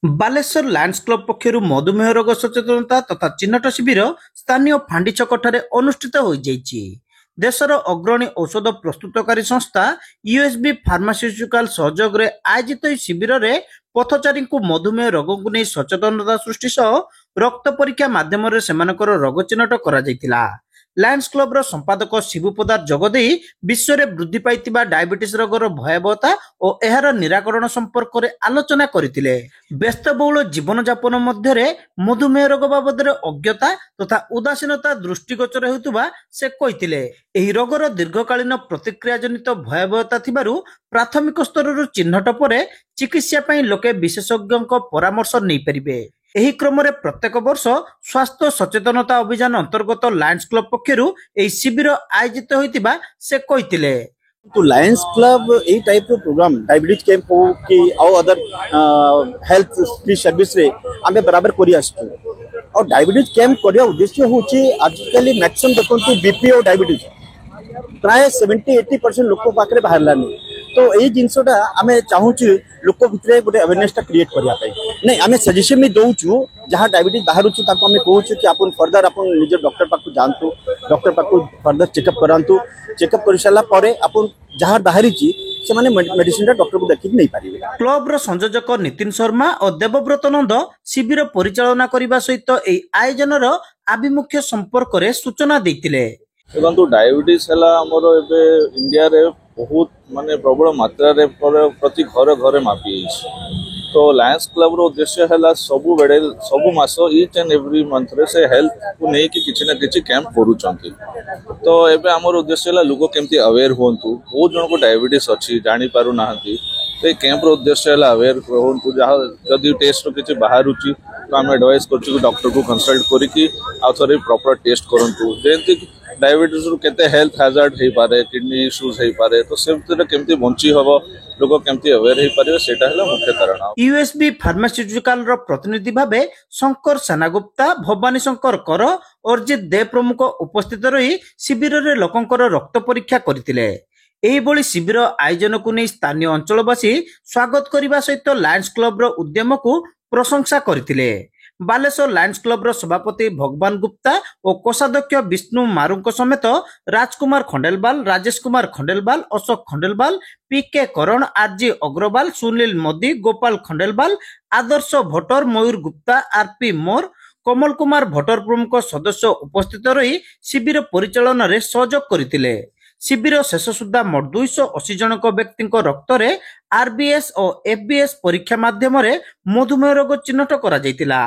Balasore Lions club ପକ୍ଷରୁ ମଧୁମେହ ରୋଗ ସଚେତନତା ତଥା ଚିହ୍ନଟ ଶିବିର ସ୍ଥାନୀୟ ଫାଣ୍ଡି ଛକଠାରେ ଅନୁଷ୍ଠିତ ହୋଇଯାଇଛି। ଦେଶର ଅଗ୍ରଣୀ ଔଷଧ ପ୍ରସ୍ତୁତକାରୀ ସଂସ୍ଥା ୟୁଏସ୍ବି ଫାର୍ମାସ୍ୟୁଟିକାଲ ସହଯୋଗରେ ଆୟୋଜିତ ଏହି ଶିବିରରେ ପଥଚାରୀଙ୍କୁ ମଧୁମେହ ରୋଗକୁ ନେଇ ସଚେତନତା ସୃଷ୍ଟି ସହ ରକ୍ତ ପରୀକ୍ଷା ମାଧ୍ୟମରେ ସେମାନଙ୍କର ରୋଗ ଚିହ୍ନଟ କରାଯାଇଥିଲା। ଲାୟନ୍ସ କ୍ଲବର ସମ୍ପାଦକ ଶିବୁ ପଦାର ଯୋଗଦେଇ ବିଶ୍ୱରେ ବୃଦ୍ଧି ପାଇଥିବା ଡାଇବେଟିସ୍ ରୋଗର ଭୟାବହତା ଓ ଏହାର ନିରାକରଣ ସମ୍ପର୍କରେ ଆଲୋଚନା କରିଥିଲେ। ବ୍ୟସ୍ତବହୁଳ ଜୀବନଯାପନ ମଧ୍ୟରେ ମଧୁମେହ ରୋଗ ବାବଦରେ ଅଜ୍ଞତା ତଥା ଉଦାସୀନତା ଦୃଷ୍ଟିଗୋଚର ହେଉଥିବା ସେ କହିଥିଲେ। ଏହି ରୋଗର ଦୀର୍ଘକାଳୀନ ପ୍ରତିକ୍ରିୟାଜନିତ ଭୟାବହତା ଥିବାରୁ ପ୍ରାଥମିକ ସ୍ତରରୁ ଚିହ୍ନଟ ପରେ ଚିକିତ୍ସା ପାଇଁ ଲୋକେ ବିଶେଷଜ୍ଞଙ୍କ ପରାମର୍ଶ ନେଇପାରିବେ। ଏହି କ୍ରମରେ ପ୍ରତ୍ୟେକ ବର୍ଷ ସ୍ୱାସ୍ଥ୍ୟ ସଚେତନତା ଅଭିଯାନ ଅନ୍ତର୍ଗତ ଲାୟନ୍ସ କ୍ଲବ ପକ୍ଷରୁ ଏହି ଶିବିର ଆୟୋଜିତ ହୋଇଥିବା ସେ କହିଥିଲେ। तो लायंस क्लब यही टाइप रो प्रोग्राम डायबिटीज कैंप हो कि आउ अदर हेल्थ फ्री सर्विस रे आमे बराबर करी आसछु और डायबिटीज कैंप करिया उद्देश्य होची आजकल मैक्सिमम देखंतु बीपी और डायबिटीज प्राय 70-80% लोक पाखरे बाहरलानी तो एई जिंसोटा आमे चाहूची लोक भितरे गोटे अवेयरनेस टा क्रिएट करिया पई नहीं आमे सजेशन भी दउछु जहां डायबिटीज बाहरुछु ताको आमे कहूछु कि आपन फर्दर आपन निज डॉक्टर पाकु जानतु डॉक्टर पाकु फर्दर चेकअप करांतु चेकअप कर सारा पर आपन जहां बाहरी से माने मेडिसिन डॉक्टर को देखि नहीं पारिबे। क्लब रो संयोजक नितिन शर्मा और देवव्रत नंद शिविर परिचालना करिबा सहित एई आयोजन रो आभिमुख्य संपर्क रे सूचना दैतिले। देखो डायबिटीज है आमर ए इंडिया रे बहुत माने प्रबल मात्रा रे प्रति घर घर मापी तो लायंस क्लब रो उद्देश्य है सबु बेड़े सबु मास ईच एंड एवरी मंथ रे से हेल्थ को नहीं कि किछि ना किछि कैंप करूचंती तो एबे हमर उद्देश्य है लोग केमती अवेयर होंतु बहुत जन को डायबिटीज अच्छी जानी पारु नाहंती तो कैंप रो उद्देश्य है अवेयर होंतु जहाँ जदि टेस्ट किछि बाहरुची तो आम एडवाइस करछु कि डॉक्टर को कंसल्ट करिकि आ थोड़े प्रॉपर टेस्ट करंतु जेंति डायबिटीज रु केते हेल्थ हैजार्ड हे पारे किडनी इश्यूज हे पारे तो से केमती बंची हबो लोग केमती अवेयर हे पारे सेटा हला मुख्य कारण। यूएसबी फार्मास्यूटिकल रो प्रतिनिधि भाबे शंकर सेनागुप्ता भवानी शंकर कर अर्जित दे प्रमुख उपस्थित रही शिविर रे लोकंकर रक्त परीक्षा करथिले। एही बोली शिविर आयोजन को नहीं स्थानीय अंचलवासी स्वागत करने सहित लायंस क्लब रो उद्यम को प्रशंसा करथिले। बालेश्वर लायंस क्लब रो सभापति भगवान गुप्ता और कोषाध्यक्ष विष्णु मारू समेत राजकुमार खंडेलवाल राजेश कुमार खंडेलवाल अशोक खंडेलवाल पीके करण आरजी अग्रवाल सुनील मोदी गोपाल खंडेलवाल आदर्श भट्टर मयूर गुप्ता आरपी मोर कमल कुमार भट्टर प्रमुख सदस्य उपस्थित रही शिविर परिचालन रे सहयोग करथिले। शिविर शेष सुधा मोट 280 जनक व्यक्ति रक्त रे आरबीएस और एफबीएस परीक्षा माध्यम मधुमेह रोग चिन्हट करा जायतिला।